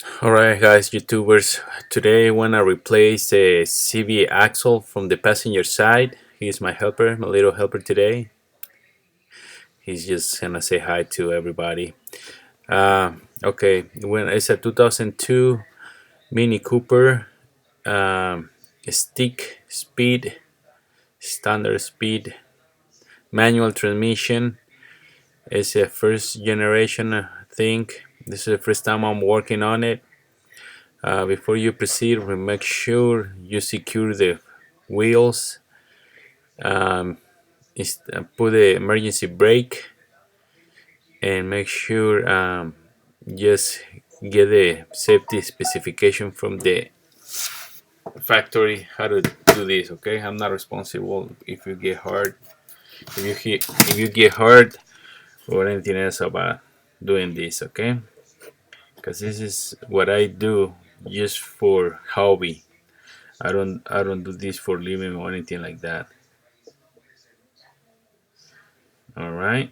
Alright guys, YouTubers, today I wanna replace the CV axle from the passenger side. He's my helper, my little helper today. He's just gonna say hi to everybody. Okay, when it's a 2002 Mini Cooper, stick speed, standard speed, manual transmission. It's a first generation, I think. This is the first time I'm working on it. Before you proceed, make sure you secure the wheels. Put the emergency brake and make sure just get the safety specification from the factory how to do this. Okay, I'm not responsible if you get hurt, if you get hurt or anything else about doing this. Okay, because this is what I do just for hobby. I don't do this for living or anything like that. All right.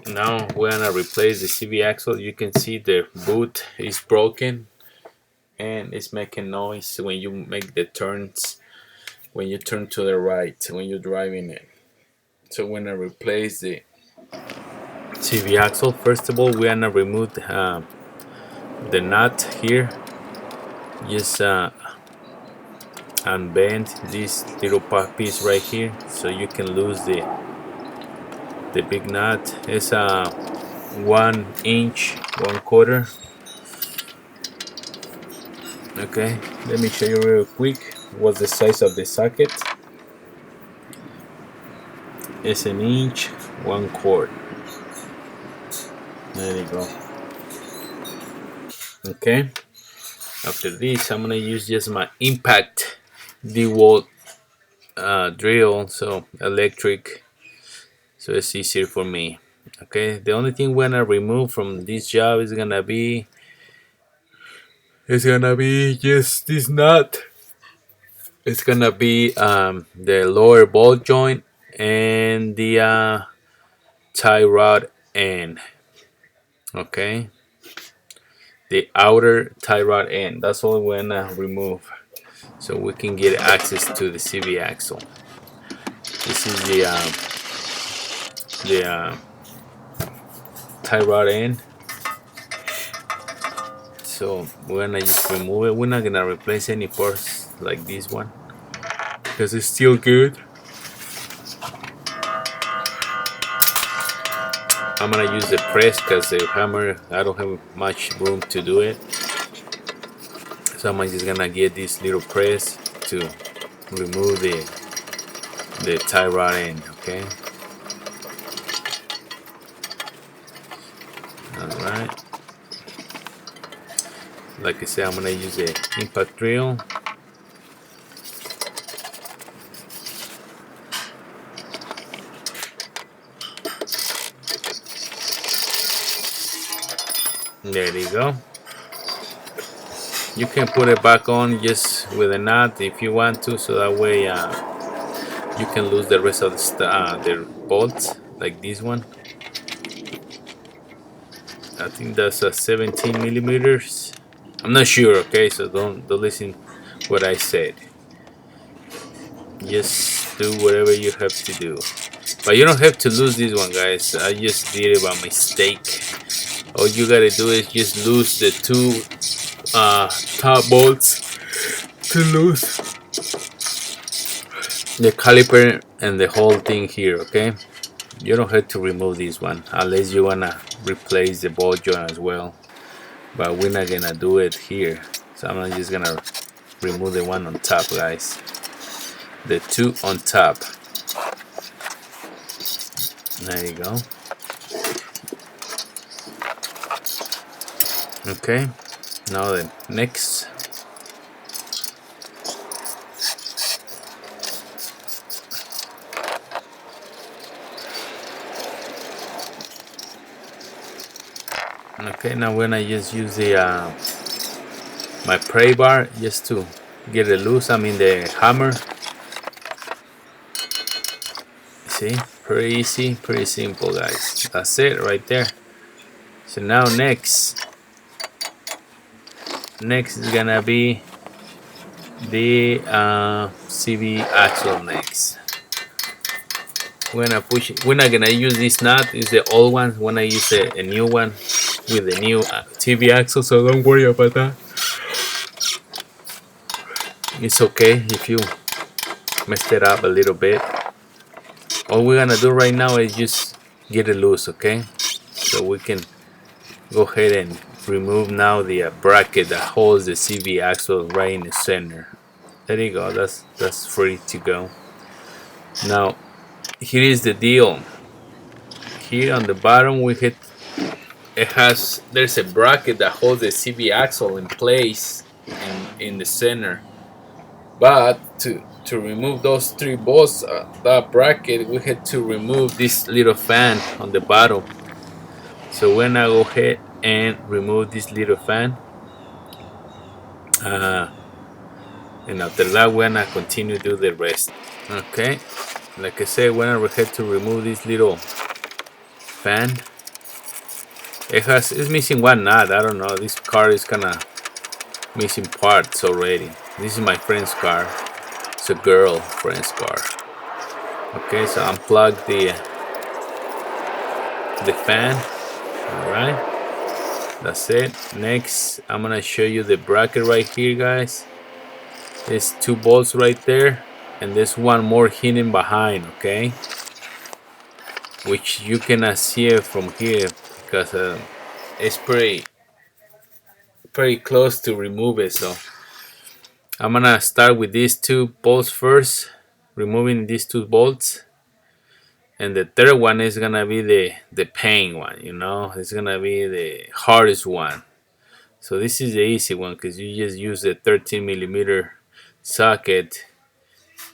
Now we're gonna replace the CV axle. You can see the boot is broken and it's making noise when you make the turns, when you turn to the right, when you're driving it. So we're gonna replace the CV axle. First of all, we're gonna remove the nut here. Just unbend this little piece right here so you can lose the big nut. It's a 1 inch 1/4. Okay, let me show you real quick what's the size of the socket. It's 1 inch 1/4. There you go. Okay, after this I'm gonna use just my impact DeWalt drill, so electric, so it's easier for me. Okay, the only thing we're gonna remove from this job is gonna be just this nut. It's gonna be the lower ball joint and the tie rod end. Okay, the outer tie rod end. That's all we're gonna remove, so we can get access to the CV axle. This is the tie rod end. So we're gonna just remove it. We're not gonna replace any parts like this one because it's still good. I'm gonna use the press because the hammer, I don't have much room to do it. So I'm just gonna get this little press to remove the tie rod end. Okay. All right. Like I said, I'm gonna use the impact drill. There you go. You can put it back on just with a nut if you want to, so that way you can lose the rest of the bolts, like this one. I think that's a 17 millimeters. I'm not sure. Okay, so don't listen what I said. Just do whatever you have to do, but you don't have to lose this one, guys. I just did it by mistake. All you gotta do is just lose the two top bolts to lose the caliper and the whole thing here. Okay, you don't have to remove this one unless you wanna replace the ball joint as well, but we're not gonna do it here, so I'm just gonna remove the one on top, guys, the two on top. There you go. Okay, now the next. Okay, now we're gonna just use the my pry bar just to get it loose. I mean the hammer. See, pretty easy, pretty simple, guys. That's it right there. So now next is gonna be the CV axle next. We're gonna push it. We're not gonna use this nut. It's the old one. We're gonna use a new one with the new TV axle. So don't worry about that. It's okay if you messed it up a little bit. All we're gonna do right now is just get it loose, okay? So we can go ahead and remove now the bracket that holds the CV axle right in the center. There you go. That's free to go. Now here is the deal. Here on the bottom we hit. There's a bracket that holds the CV axle in place in the center. But to remove those three bolts, that bracket, we had to remove this little fan on the bottom. So when I go ahead and remove this little fan, uh, and after that, we're gonna continue to do the rest. Okay, like I said, when I had to remove this little fan, it's missing one nut. I don't know. This car is kinda missing parts already. This is my friend's car. It's a girlfriend's car. Okay, so unplug the fan. All right, that's it. Next, I'm gonna show you the bracket right here, guys. There's two bolts right there, and there's one more hidden behind. Okay, which you cannot see it from here because it's pretty close to remove it. So I'm gonna start with these two bolts first, removing these two bolts. And the third one is gonna be the pain one, you know. It's gonna be the hardest one. So this is the easy one because you just use the 13mm socket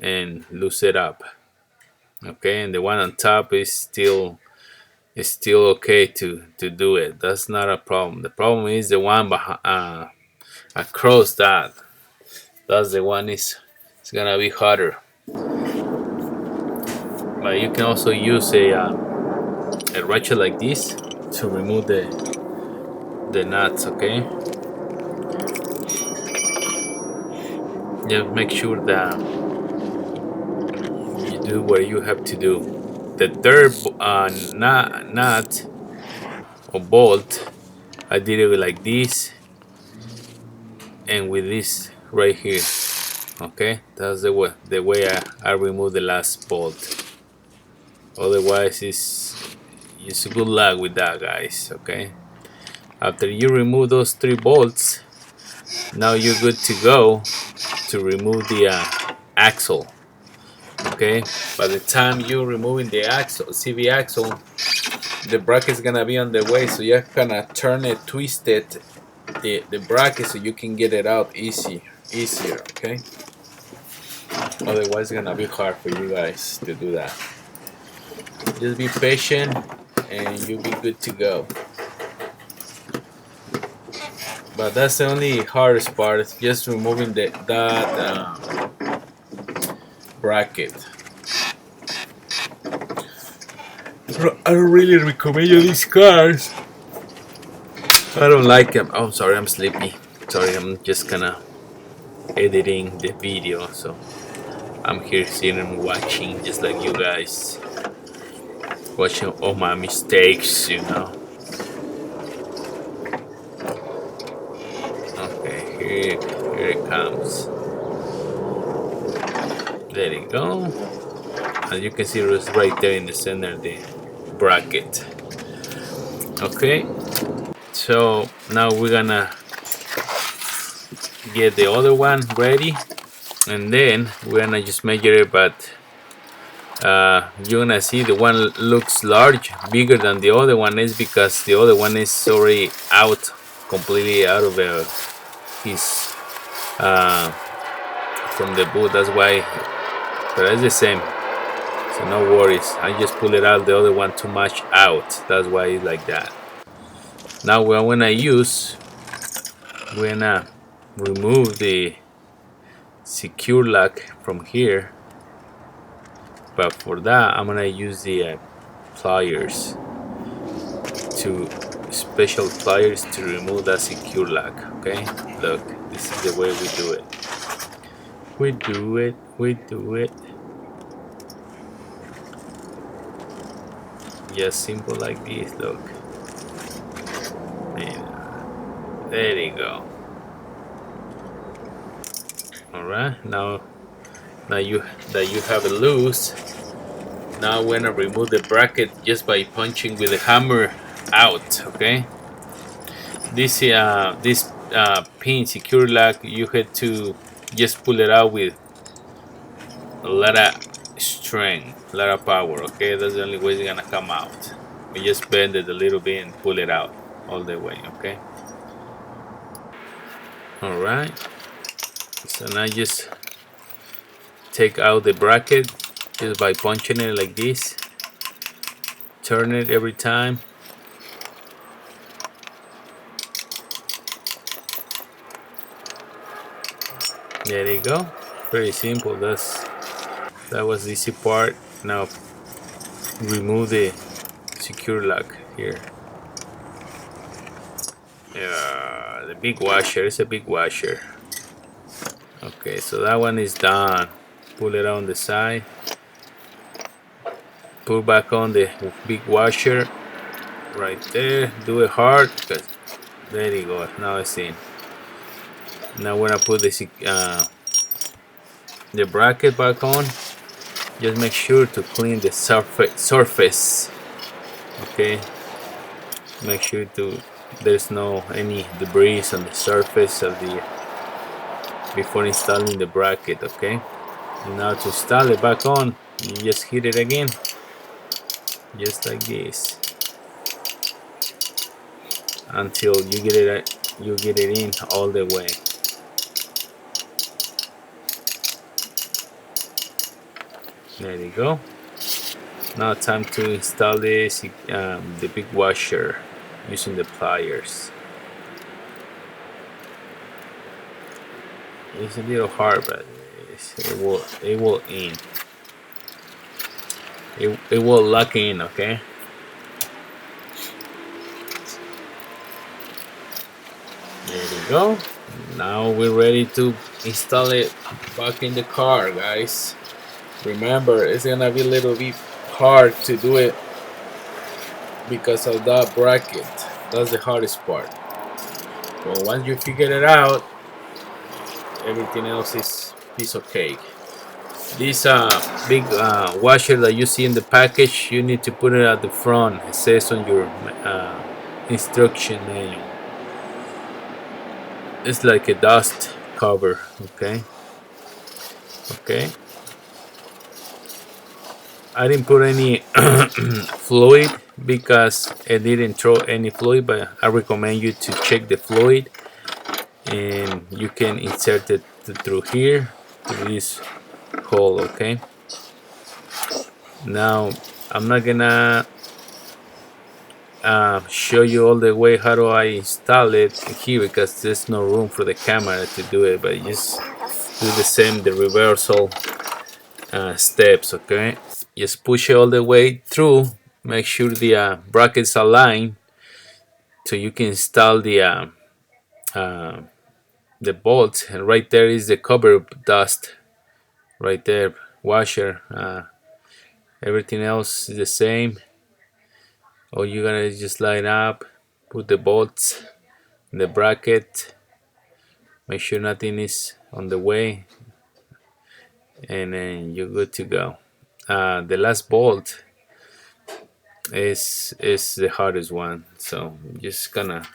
and loose it up. Okay, and the one on top is still okay to do it. That's not a problem. The problem is the one across that. That's the one it's gonna be harder. But you can also use a ratchet like this to remove the nuts. Okay, just make sure that you do what you have to do. The third nut or bolt, I did it like this and with this right here. Okay, that's the way I remove the last bolt. Otherwise, it's good luck with that, guys. Okay, after you remove those three bolts, now you're good to go to remove the axle. Okay, by the time you're removing the axle, CV axle, the bracket is gonna be on the way, so you're gonna turn it, twist it, the bracket, so you can get it out easier. Okay, otherwise it's gonna be hard for you guys to do that. Just be patient and you'll be good to go. But that's the only hardest part, is just removing that bracket. I don't really recommend you these cars. I don't like them. Oh, sorry, I'm sleepy. Sorry, I'm just kinda editing the video, so I'm here sitting and watching just like you guys. Watching all my mistakes, you know. Okay, here it comes. There you go. As you can see, it's right there in the center, the bracket. Okay, so now we're gonna get the other one ready, and then we're gonna just measure it. But you're gonna see the one looks large, bigger than the other one, is because the other one is already completely out of his from the boot. That's why, but it's the same. So no worries. I just pull it out. The other one too much out. That's why it's like that. Now when I use, we're gonna remove the secure lock from here. But for that, I'm gonna use the pliers to special pliers to remove that secure lock. Okay, look, this is the way we do it. We do it just simple like this. Look, and there you go. All right, now you that you have it loose. Now we're gonna remove the bracket just by punching with the hammer out. Okay, this pin secure lock, you had to just pull it out with a lot of strength, a lot of power. Okay, that's the only way it's gonna come out. We just bend it a little bit and pull it out all the way. Okay, all right, so now just take out the bracket just by punching it like this. Turn it every time. There you go. Very simple. That was the easy part. Now remove the secure lock here. The big washer. It's a big washer. Okay, so that one is done. Pull it on the side. Pull back on the big washer right there. Do it hard. There you go. Now it's in. Now we're gonna put the bracket back on. Just make sure to clean the surface. Okay, make sure to there's no any debris on the surface of the before installing the bracket. Okay, and now to install it back on, you just hit it again just like this until you get it in all the way. There you go. Now time to install the big washer using the pliers. It's a little hard, but it will in. It will lock in. Okay. There you go. Now we're ready to install it back in the car, guys. Remember, it's gonna be a little bit hard to do it because of that bracket. That's the hardest part. But once you figure it out, everything else is piece of cake. This big washer that you see in the package, you need to put it at the front. It says on your instruction manual. It's like a dust cover. Okay. Okay. I didn't put any fluid because it didn't throw any fluid, but I recommend you to check the fluid, and you can insert it through here, through this hole. Okay. Now I'm not gonna show you all the way how do I install it here because there's no room for the camera to do it, but just do the reversal steps. Okay, just push it all the way through, make sure the brackets align so you can install uh, the bolt, and right there is the cover dust right there, washer. Everything else is the same. All you gotta just line up, put the bolts in the bracket, make sure nothing is on the way, and then you're good to go. The last bolt is the hardest one, so just gonna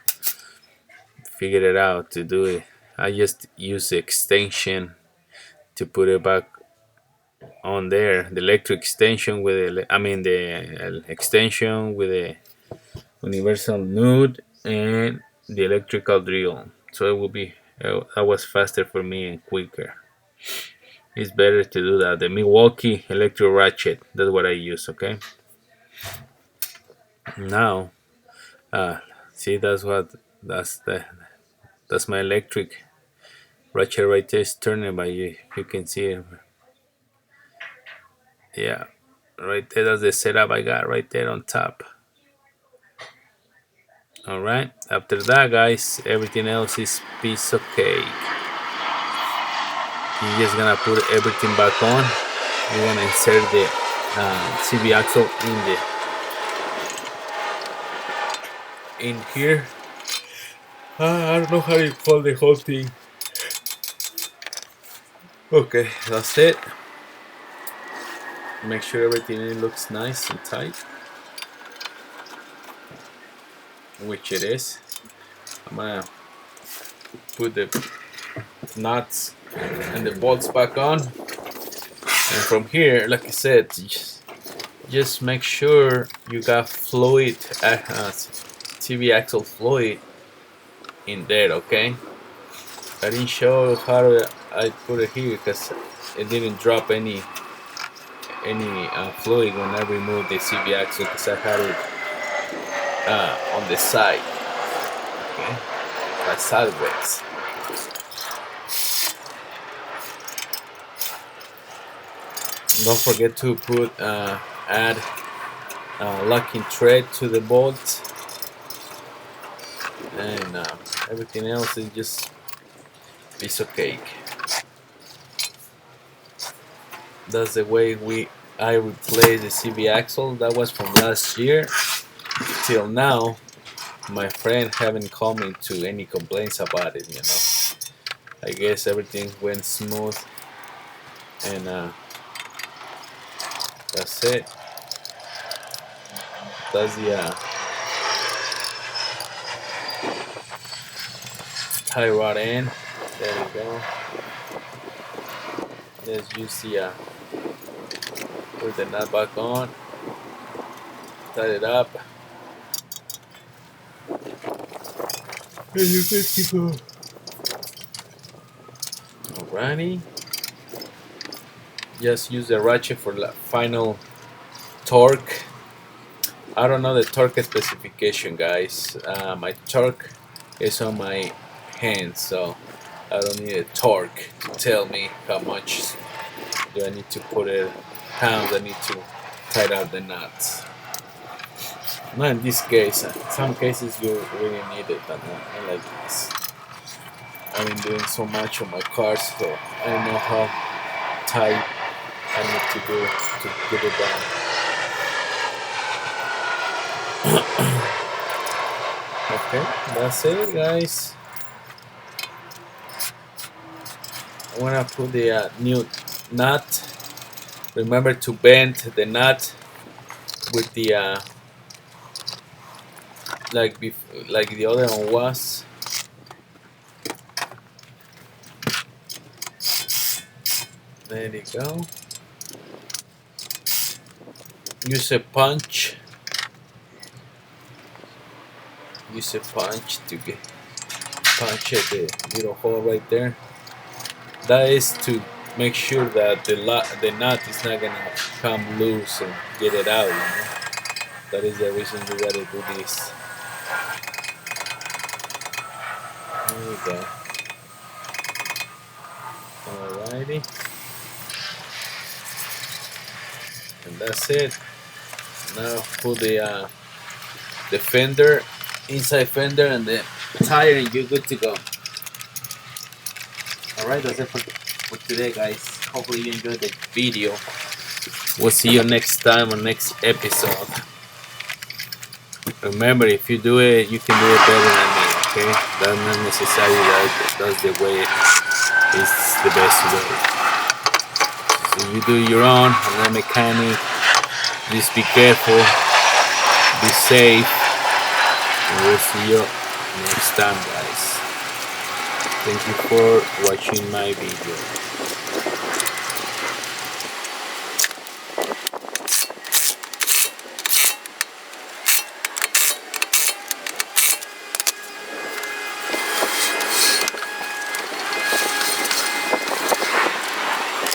figure it out to do it. I just use the extension to put it back on there, the electric extension with the extension with the universal node and the electrical drill, so it will be that was faster for me and quicker. It's better to do that. The Milwaukee electro ratchet, that's what I use. Okay, now see, that's the that's my electric ratchet right there. Is turning, but you can see it. Yeah, right there. That's the setup I got right there on top. All right. After that, guys, everything else is piece of cake. You're just gonna put everything back on. You're gonna insert the CV axle in here. I don't know how you call the whole thing. Okay, that's it. Make sure everything looks nice and tight, which it is. I'm gonna put the nuts and the bolts back on, and from here, like I said, just make sure you got fluid, TV axle fluid in there. Okay, I didn't show how I put it here because it didn't drop any fluid when I removed the CV axle because I had it on the side. Okay, like sideways. Don't forget to put add locking thread to the bolt, and everything else is just piece of cake. That's the way I replaced the CV axle. That was from last year till now. My friend haven't called me to any complaints about it. I guess everything went smooth, and that's it. That's the tie rod end. There we go. Let's use the put the nut back on, tie it up, and you're good to go. Alrighty. Just use the ratchet for the final torque. I don't know the torque specification, guys. My torque is on my hand, so I don't need a torque to tell me how much do I need to put it, pounds I need to tighten up the nuts. Not in this case. In some cases you really need it, but not like this. I've been doing so much on my cars, so I know how tight I need to do to get it done. Okay, that's it, guys. I'm gonna put the new nut. Remember to bend the nut with the like the other one was. There you go. Use a punch. Use a punch to get punch at the little hole right there. That is to make sure that the nut is not gonna come loose and get it out. That is the reason you gotta do this. There we go. Alrighty. And that's it. Now put the fender, inside fender, and the tire, and you're good to go. Alright, that's it for today, guys. Hopefully you enjoyed the video. We'll see you next time on next episode. Remember, if you do it, you can do it better than me, okay? That's not necessarily that's the way it's the best way. So you do your own, I'm a mechanic. Just be careful, be safe, and we'll see you next time, guys. Thank you for watching my video.